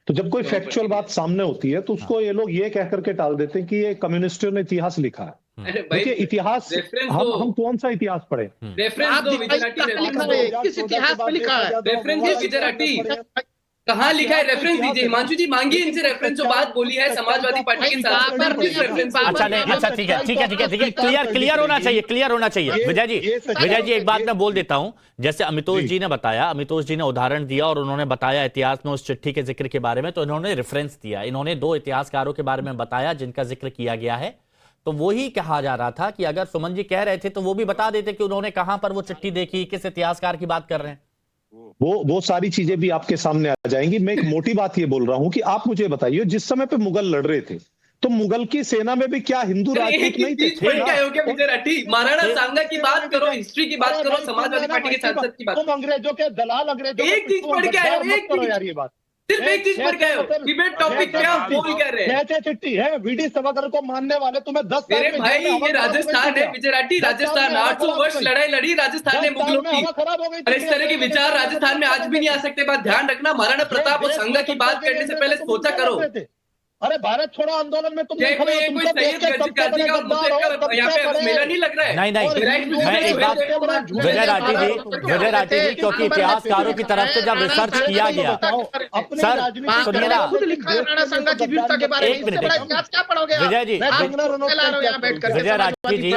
तो जब कोई फैक्चुअल बात सामने होती है तो उसको ये लोग ये कह करके टाल देते हैं कि ये कम्युनिस्टों ने इतिहास लिखा है। देखिए इतिहास हम कौन सा इतिहास पढ़े? किस इतिहास में लिखा है? कहाँ लिखा है? रेफरेंस दीजिए हिमांशु जी, मांगिए इनसे रेफरेंस। जो बात बोली है समाजवादी पार्टी के साथ। अच्छा नहीं, अच्छा ठीक है, क्लियर होना चाहिए। विजय जी एक बात मैं बोल देता हूं, जैसे अमितोष जी ने बताया, अमितोष जी ने उदाहरण दिया और उन्होंने बताया इतिहास में उस चिट्ठी के जिक्र के बारे में, तो इन्होंने रेफरेंस दिया, इन्होंने 2 इतिहासकारों के बारे में बताया जिनका जिक्र किया गया है। तो वो ही कहा जा रहा था कि अगर सुमन जी कह रहे थे तो वो भी बता देते कि उन्होंने कहां पर वो चिट्ठी देखी, किस इतिहासकार की बात कर रहे हैं। वो सारी चीजें भी आपके सामने आ जाएंगी। मैं एक मोटी बात ये बोल रहा हूँ कि आप मुझे बताइए, जिस समय पे मुगल लड़ रहे थे तो मुगल की सेना में भी क्या हिंदू राजपूत नहीं थे? महाराणा सांगा की बात करो, हिस्ट्री की बात करो, समाजवादी पार्टी के सांसद की बात। तुम अंग्रेजों के दलाल, अंग्रेजों एक चीज पढ़ के आए हो यार, ये बात सिर्फ एक चीज पढ़ के आए हो। डिबेट टॉपिक पे आप बोल कर रहे हैं। कैसे चिट्ठी है? वीडी सभागर को मानने वाले तुम्हें 10 साल मेरे भाई, ये राजस्थान है विजय राठी, राजस्थान 800 वर्ष लड़ाई लड़ी राजस्थान ने मुगलों की, और इस तरह के विचार राजस्थान में आज भी नहीं आ सकते। बात ध्यान रखना, महाराणा प्रताप और संगा की बात करने से पहले सोचा करो। अरे भारत छोड़ो आंदोलन में तुम कोई सैयद गाजी का यहाँ पे मेला नहीं लग रहा है। नहीं मैं एक बात, विजय राठी जी क्योंकि इतिहासकारों की तरफ से जब रिसर्च किया गया, सर सुनिए ना, विजय राठी जी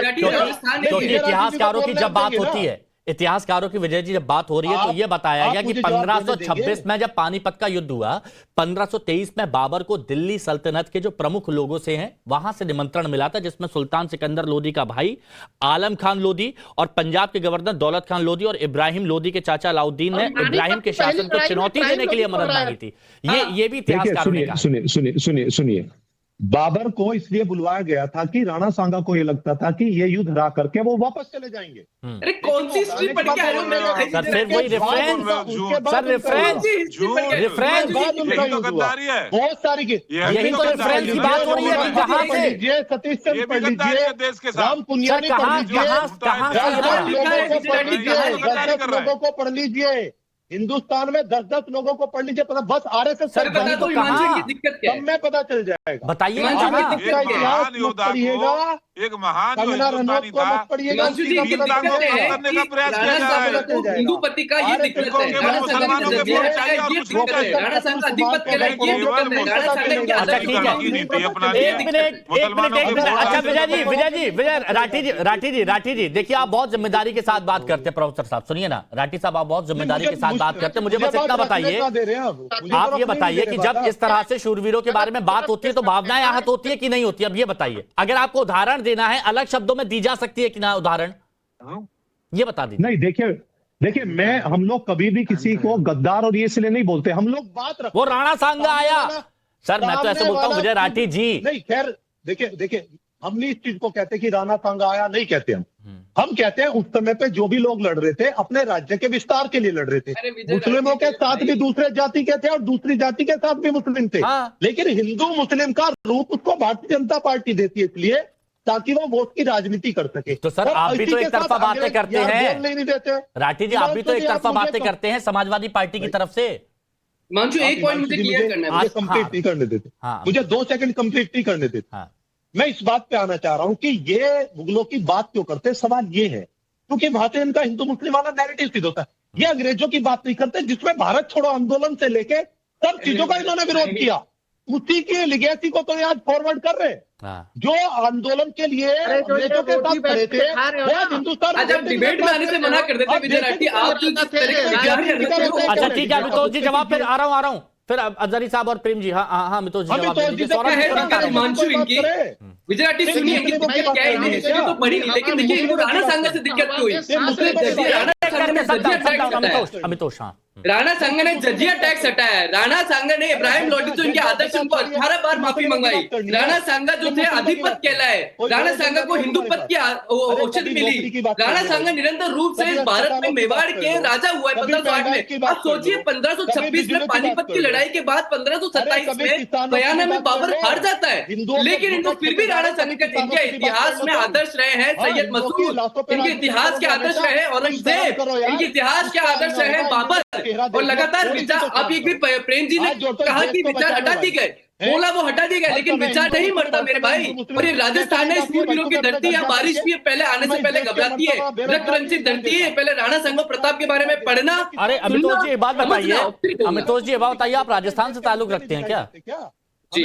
क्योंकि इतिहासकारों की जब बात होती है, इतिहासकारों की विजय जी जब बात हो रही है तो यह बताया गया कि 1526 में जब पानीपत का युद्ध हुआ, 1523 में बाबर को दिल्ली सल्तनत के जो प्रमुख लोगों से हैं वहां से निमंत्रण मिला था, जिसमें सुल्तान सिकंदर लोदी का भाई आलम खान लोदी और पंजाब के गवर्नर दौलत खान लोदी और इब्राहिम लोदी के चाचा अलाउद्दीन ने इब्राहिम के शासन को चुनौती देने के लिए मदद मांगी थी। ये भी इतिहासकारों ने कहा। सुनिए, बाबर को इसलिए बुलवाया गया था कि राणा सांगा को यह लगता था कि ये युद्ध हरा करके वो वापस चले जाएंगे। अरे कौन सी हिस्ट्री पढ़ के आए हो? सर फिर वही रेफरेंस, बहुत सारी यही तो रेफरेंस की बात हो रही है कि कहां से सतीश चंद्र पढ़ लीजिए, राम पुनियानी पढ़ लीजिए, 10 लोगों को पढ़ लीजिए, हिंदुस्तान में 10 लोगों को पढ़ लीजिए, बस RSS सर बता दो हिमांशु की दिक्कत क्या है? सब में पता चल जाए। बताइए ना। आप हाँ। इसका इतिहास मत पढ़िएगा, एक महान जो कंगना रनौत हिंदुस्तानी को था, मत पढ़िएगा, हिमांशु जी, उसकी ये मत दिक्कत है करने का कि प्रयास किया राणा जा रहा है। सांगा को हिंदू पति का ये दिक्कत है, केवल राणा सांगा मुसलमानों ने के जजिया वोट हटाया, चाहिए और ये कुछ दिक्कत है, नहीं राणा सांगा अधिपत कह रहा है, ये दिक्कत है, राणा सांगा ने अच्छा ठीक है, की नीति अपना एक मिनट अच्छा विजय जी, राठी जी देखिए, आप बहुत जिम्मेदारी के साथ बात करते हैं। प्रोफेसर साहब सुनिए ना, राठी साहब आप बहुत जिम्मेदारी के साथ बात करते हैं। मुझे बस इतना बताइए, आप ये बताइए कि जब इस तरह से शूरवीरों के बारे में बात होती है तो भावनाएं आहत होती है कि नहीं होती? अब ये बताइए, अगर आपको उदाहरण देना है, अलग शब्दों में दी जा सकती है कि ना उदाहरण, ये बता दीजिए। नहीं, देखिए हम लोग कभी भी किसी को गद्दार और ये इसलिए नहीं बोलते, हम लोग बात रखते। वो राणा सांगा आया सर, मैं तो ऐसे बोलता हूं विजय राठी जी। नहीं खैर, देखिए हम नहीं इस चीज को कहते कि राणा सांगा आया, नहीं कहते हम कहते हैं उस समय पे जो भी लोग लड़ रहे थे अपने राज्य के विस्तार के लिए लड़ रहे थे। मुस्लिमों के साथ भी दूसरे जाति के थे और दूसरी जाति के साथ भी मुस्लिम थे। लेकिन हिंदू मुस्लिम का रूप उसको भारतीय जनता पार्टी देती है इसलिए ताकि वो वोट की राजनीति कर सके। तो सर आप भी तो एक तरफा बातें करते हैं नहीं देते राठी जी, आप भी तो एक तरफा बातें करते हैं समाजवादी पार्टी की तरफ से। हिमांशु एक पॉइंट मुझे क्लियर करना है, मुझे कंप्लीट नहीं करने देते, मुझे 2 सेकंड कंप्लीट नहीं करने देते। मैं इस बात पे आना चाह रहा हूं कि ये मुगलों की बात क्यों करते हैं। सवाल ये है क्योंकि भारतीय इनका हिंदू मुस्लिम वाला नैरेटिव सिद्ध होता है। ये अंग्रेजों की बात नहीं करते जिसमें भारत छोड़ो आंदोलन से लेके सब चीजों का इन्होंने विरोध किया, उसी की लिगेसी को तो ये आज फॉरवर्ड कर रहे हैं। जो आंदोलन के लिए अंग्रेजों के साथ खड़े थे वो आज हिंदुस्तान जब डिबेट में आने से मना कर देते विजय राठी, आप अच्छा ठीक है अमितोष जी जवाब, फिर आ रहा हूं फिर अजहरी साहब और प्रेम जी। हाँ अमितोष जी जवाब दीजिए। हिमांशु इनकी विजय राठी सुनिए, इनकी दिक्कत क्या है, इन्हें हिस्ट्री तो पढ़ी नहीं, लेकिन देखिए इनको राणा सांगा से दिक्कत क्यों हुई? अमितोष हाँ, राणा सांगा ने जजिया टैक्स हटाया, राणा सांगा ने इब्राहिम लोधी जो इनके आदर्श उनको 18 बार माफी मंगवाई, राणा सांगा जो थे अधिपत कहलाए, राणा सांगा को हिंदू पद की औषध मिली, राणा सांगा निरंतर रूप से इस भारत में मेवाड़ के राजा हुआ है 1508 में। आप सोचिए 1526 में पानीपत की लड़ाई के बाद 1527 में बयाना में बाबर हार जाता है, लेकिन इनको फिर भी राणा सांगा के इनके इतिहास में आदर्श रहे हैं सैयद मसूद, इनके इतिहास के आदर्श रहे औरंगजेब, इनके इतिहास के आदर्श रहे बाबर, और लगातार विचार। अब एक भी प्रेम जी ने कहा कि विचार हटा दिए गए, बोला वो हटा दिया गया, लेकिन विचार नहीं मरता मेरे भाई। और ये राजस्थान है, शूरवीरों की धरती है, बारिश भी पहले आने से पहले घबराती है, रक्त रंजित धरती है। पहले राणा सांगा प्रताप के बारे में पढ़ना। अरे अमितोष जी एक बात बताइए, अमितोष जी एक बात बताइए, आप राजस्थान से ताल्लुक रखते हैं क्या? जी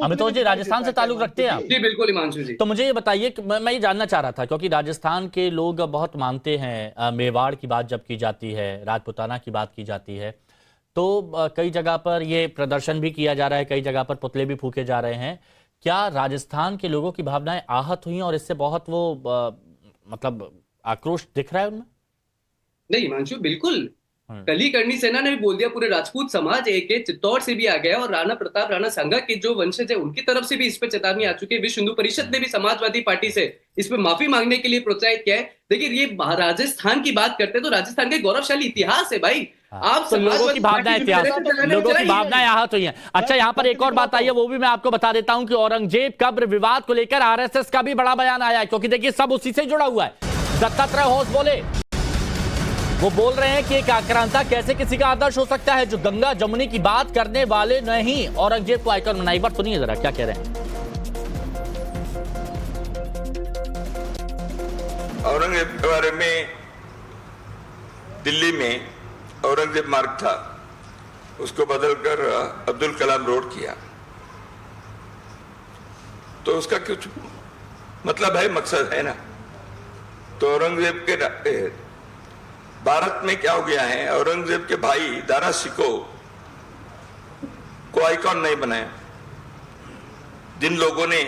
अमितोष जी राजस्थान से ताल्लुक रखते हैं आप? जी बिल्कुल हिमांशु जी। तो मुझे ये बताइए, मैं ये जानना चाह रहा था क्योंकि राजस्थान के लोग बहुत मानते हैं, मेवाड़ की बात जब की जाती है, राजपुताना की बात की जाती है, तो कई जगह पर ये प्रदर्शन भी किया जा रहा है, कई जगह पर पुतले भी फूके जा रहे हैं। क्या राजस्थान के लोगों की भावनाएं आहत हुई और इससे बहुत वो मतलब आक्रोश दिख रहा है उनमें? नहीं हिमांशु, बिल्कुल कली करनी सेना ने भी बोल दिया, पूरे राजपूत समाज एक चित्तौड़ से भी आ गया, और राणा प्रताप राणा सांगा के जो वंशज है उनकी तरफ से भी इस पे चेतावनी आ चुकी है। विश्व हिंदू परिषद ने भी समाजवादी पार्टी से इस पे माफी मांगने के लिए प्रोत्साहित किया है। देखिए ये राजस्थान की बात करते हैं तो राजस्थान का गौरवशाली इतिहास है भाई। आप तो लोगों की भावनाएं, लोगों की भावनाएं आहत हुई हैं। अच्छा यहाँ पर एक और बात आई है, वो भी मैं आपको बता देता हूं कि औरंगजेब कब्र विवाद को लेकर आरएसएस का भी बड़ा बयान आया है, क्योंकि देखिए सब उसी से जुड़ा हुआ है। दत्तात्रेय होस बोले, वो बोल रहे हैं कि एक आक्रांता कैसे किसी का आदर्श हो सकता है जो गंगा जमुनी की बात करने वाले नहीं औरंगजेब को आइकन बनाई। बार सुनिए जरा क्या कह रहे हैं। औरंगजेब के बारे में दिल्ली में औरंगजेब मार्ग था, उसको बदलकर अब्दुल कलाम रोड किया, तो उसका कुछ मतलब है, मकसद है ना। तो औरंगजेब के भारत में क्या हो गया है, औरंगजेब के भाई दारा शिकोह को आइकॉन नहीं बनाया। जिन लोगों ने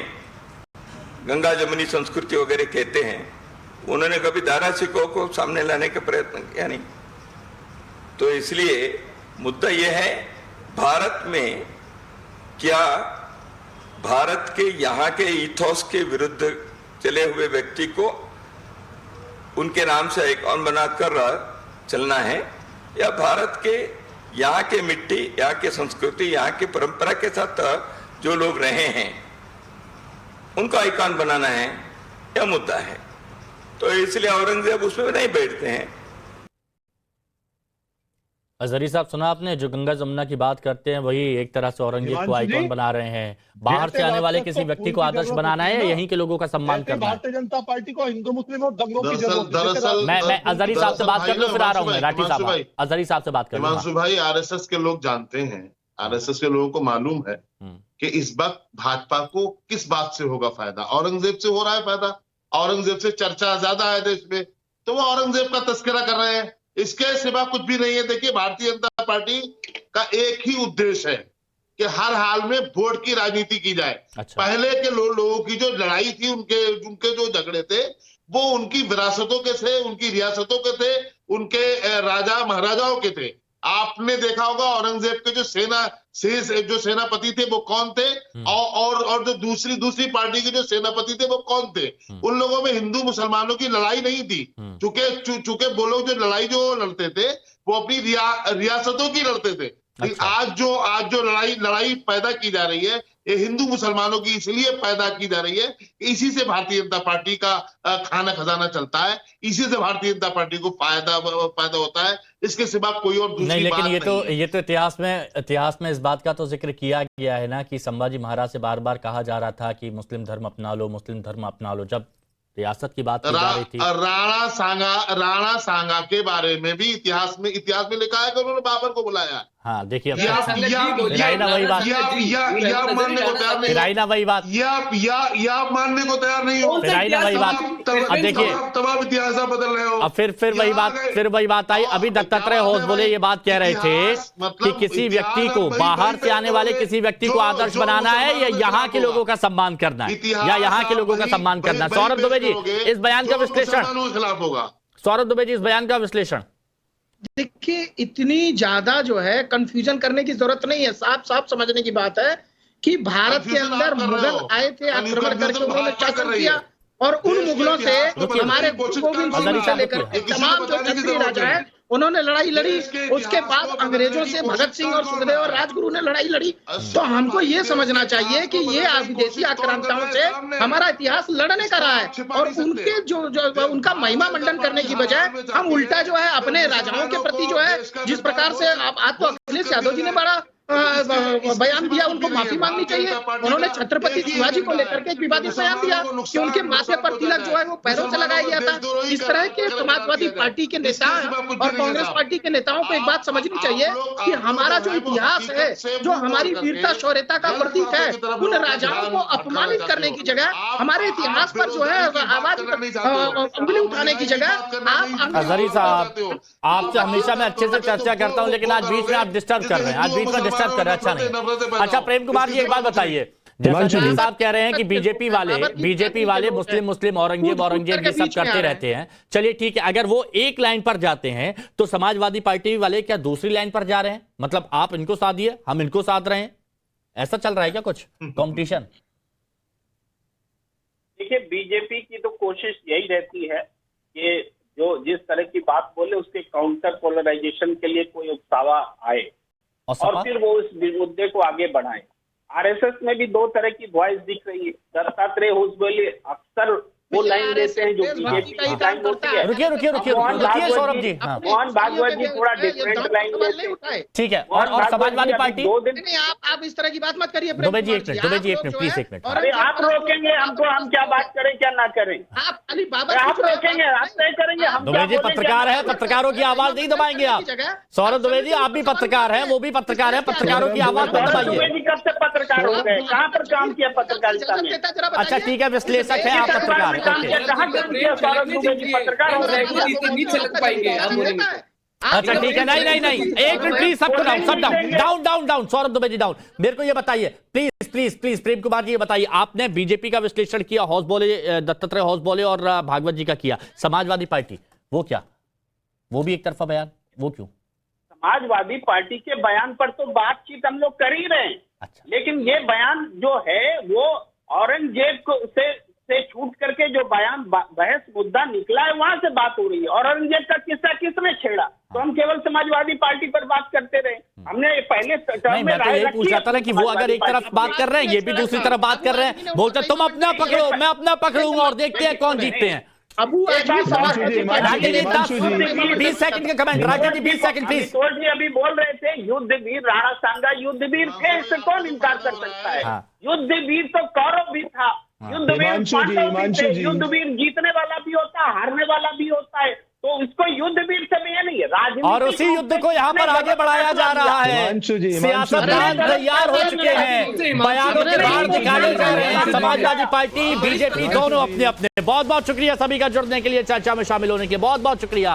गंगा जमुनी संस्कृति वगैरह कहते हैं, उन्होंने कभी दारा शिकोह को सामने लाने का प्रयत्न किया नहीं। तो इसलिए मुद्दा यह है, भारत में क्या भारत के यहाँ के इथोस के विरुद्ध चले हुए व्यक्ति को उनके नाम से आइकॉन बनाकर चलना है, या भारत के यहाँ के मिट्टी, यहाँ के संस्कृति, यहाँ के परंपरा के साथ जो लोग रहे हैं उनको आइकॉन बनाना है, यह मुद्दा है। तो इसलिए औरंगजेब उसमें नहीं बैठते हैं। अजहरी साहब, सुना आपने, जो गंगा जमुना की बात करते हैं वही एक तरह से औरंगजेब को आइकॉन बना रहे हैं। बाहर से आने वाले किसी व्यक्ति को आदर्श बनाना है या यहीं के लोगों का सम्मान करना है? भारतीय जनता पार्टी को हिंदू मुस्लिम और दंगों की जरूरत दरअसल मैं अजहरी साहब से बात कर लूं, फिर आ रहा हूं मैं राठी साहब, अजहरी साहब से बात कर लूं। हिमांशु भाई, आरएसएस के लोग जानते हैं, आरएसएस के लोगों को मालूम है कि इस वक्त भाजपा को किस बात से होगा फायदा। औरंगजेब से हो रहा है फायदा, औरंगजेब से चर्चा ज्यादा है देश में, तो वो औरंगजेब का तस्करा कर रहे हैं, इसके सिवा कुछ भी नहीं है। देखिए, भारतीय जनता पार्टी का एक ही उद्देश्य है कि हर हाल में वोट की राजनीति की जाए। अच्छा। पहले के लोगों की जो लड़ाई थी, उनके जो झगड़े थे, वो उनकी विरासतों के थे, उनकी रियासतों के थे, उनके राजा महाराजाओं के थे। आपने देखा होगा औरंगजेब के जो सेनापति थे वो कौन थे, और जो दूसरी पार्टी के जो सेनापति थे वो कौन थे। उन लोगों में हिंदू मुसलमानों की लड़ाई नहीं थी, चूंकि वो लोग जो लड़ाई लड़ते थे वो अपनी रियासतों की लड़ते थे। अच्छा। आज जो लड़ाई पैदा की जा रही है, ये हिंदू मुसलमानों की इसलिए पैदा की जा रही है, इसी से भारतीय जनता पार्टी का खाना खजाना चलता है, इसी से भारतीय जनता पार्टी को फायदा होता है, इसके सिवा कोई और दूसरी नहीं। लेकिन बात ये तो इतिहास में इस बात का तो जिक्र किया गया है ना कि संभाजी महाराज से बार बार कहा जा रहा था कि मुस्लिम धर्म अपना लो, मुस्लिम धर्म अपना लो, जब रियासत की बात की जा रही थी। राणा सांगा के बारे में भी इतिहास में लिखा है कि उन्होंने बाबर को बुलाया। हाँ, देखिए वही बात, आप मानने को तैयार नहीं हो, वही बात। अब देखिए, तमाम इतिहास बदल रहे हो। अब फिर वही बात आई। अभी दत्तात्रेय होस बोले ये बात कह रहे थे कि किसी व्यक्ति को, बाहर से आने वाले किसी व्यक्ति को आदर्श बनाना है या यहाँ के लोगों का सम्मान करना है, या यहाँ के लोगों का सम्मान करना है। सौरभ दुबे जी, इस बयान का विश्लेषण, सौरभ दुबे जी, इस बयान का विश्लेषण। देखिए, इतनी ज्यादा जो है कंफ्यूजन करने की जरूरत नहीं है। साफ समझने की बात है कि भारत के अंदर मुगल आए थे, आक्रमण करके उन्होंने शासन किया, और उन मुगलों से हमारे गुरु गोविंद सिंह से लेकर तमाम जो क्षत्रिय राजा है उन्होंने लड़ाई लड़ी। उसके बाद अंग्रेजों से भगत सिंह और सुखदेव और राजगुरु ने लड़ाई लड़ी। तो हमको ये समझना चाहिए कि ये विदेशी आक्रांताओं से हमारा इतिहास लड़ने का रहा है, और उनके जो उनका महिमा मंडन करने की बजाय हम उल्टा जो है अपने राजाओं के प्रति जो है, जिस प्रकार से आज तो अखिलेश यादव जी ने बड़ा बयान दिया, उनको माफी मांगनी चाहिए। उन्होंने छत्रपति शिवाजी को लेकर के एक विवादित बयान दिया कि उनके माथे पर तिलक जो है वो पैरों से लगाया गया था। इस तरह के समाजवादी पार्टी के नेता और कांग्रेस पार्टी के नेताओं को एक बात समझनी चाहिए कि हमारा जो इतिहास है, जो हमारी वीरता शौर्यता का प्रतीक है, उन राजाओं को अपमानित करने की जगह हमारे इतिहास पर जो है आवाज उंगली उठाने की जगह आप। अजहरी साहब, आपसे हमेशा मैं अच्छे से चर्चा करता हूं, लेकिन आज बीच में आप डिस्टर्ब कर रहे हैं, आज बीच में डिस्टर्ब कर रहे हैं, अच्छा नहीं। अच्छा, प्रेम कुमार जी, एक बात बताइए, जैसा साहब कह रहे हैं कि बीजेपी वाले मुस्लिम औरंगजेब ये सब करते रहते हैं। चलिए ठीक है, अगर वो एक लाइन पर जाते हैं तो समाजवादी पार्टी वाले क्या दूसरी लाइन पर जा रहे हैं? मतलब आप इनको साथ दिए, हम इनको साथ रहे हैं, ऐसा चल रहा है क्या कुछ कंपटीशन? देखिए, बीजेपी की तो कोशिश यही रहती है कि जो जिस तरह की बात बोले उसके काउंटर पोलराइजेशन के लिए कोई उकसावा आए और फिर वो उस मुद्दे को आगे बढ़ाए। आरएसएस में भी दो तरह की वॉइस दिख रही है। दत्तात्रेय होस बोले अक्सर वो लाइन देते हैं जो बीजेपी की लाइन होती है। रुकिए सौरभ जी, मोहन भागवत जी थोड़ा डिफरेंट लाइन लेते हैं। ठीक है, और समाजवादी पार्टी, आप इस तरह की बात मत करिए। दुबे जी एक मिनट प्लीज, एक मिनट। अरे आप रोकेंगे हमको, हम क्या बात करें क्या ना करें? आप अली बाबा आप रोकेंगे, आप तय करेंगे। हम दुबे जी पत्रकार है, पत्रकारों की आवाज नहीं दबाएंगे आप। सौरभ दुबे जी, आप भी पत्रकार हैं, वो भी पत्रकार है, पत्रकारों की आवाज मत दबाइए। दुबे जी कब से पत्रकार हो गए? कहाँ पर काम किया पत्रकारिता में? अच्छा ठीक है, विश्लेषक है आप, पत्रकार है, अच्छा ठीक है। नहीं, एक मिनट प्लीज, सबको डाउन, सौरभ दुबे जी डाउन। मेरे को ये बताइए प्लीज, प्रेम कुमार जी ये बताइए, आपने बीजेपी का विश्लेषण किया, हौस बोले, दत्तात्रेय हौस बोले और भागवत जी का किया, समाजवादी पार्टी वो क्या, वो भी एक तरफा बयान, वो क्यों? समाजवादी पार्टी के बयान पर तो बातचीत हम लोग कर ही रहे हैं। अच्छा। लेकिन ये बयान जो है वो औरंगजेब को से छूट करके जो बयान बहस मुद्दा निकला है वहां से बात हो रही है। औरंगजेब का किस्सा किसने छेड़ा? तो हम केवल समाजवादी पार्टी पर बात करते रहे। हमने पहले नहीं, मैं तो यही पूछ रहा था ना कि वो अगर एक तरफ बात कर रहे हैं, ये भी दूसरी तरफ बात कर रहे हैं, बोलते तुम अपना पकड़ो, मैं अपना पकड़ूंगा और देखते हैं कौन जीतते हैं। अबू आजमी समाज राकेश जी 20 सेकंड का कमेंट। Rakesh ji 20 second please. जी अभी बोल रहे थे युद्धवीर राणा सांगा युद्धवीर थे, इससे कौन इनकार कर सकता है? युद्धवीर तो कौरव भी था, युद्धवीर पांडव भी थे, युद्धवीर जीतने वाला भी होता है, हारने वाला भी होता है, तो इसको युद्धवीर से ये नहीं है राजनीति। और उसी युद्ध को यहाँ पर आगे बढ़ाया जा रहा है। सियासतदान तैयार हो चुके हैं, बयानों के बाहर निकाले जा रहे हैं। समाजवादी पार्टी, बीजेपी दोनों अपने अपने। बहुत बहुत शुक्रिया सभी का जुड़ने के लिए, चर्चा में शामिल होने के लिए बहुत बहुत शुक्रिया।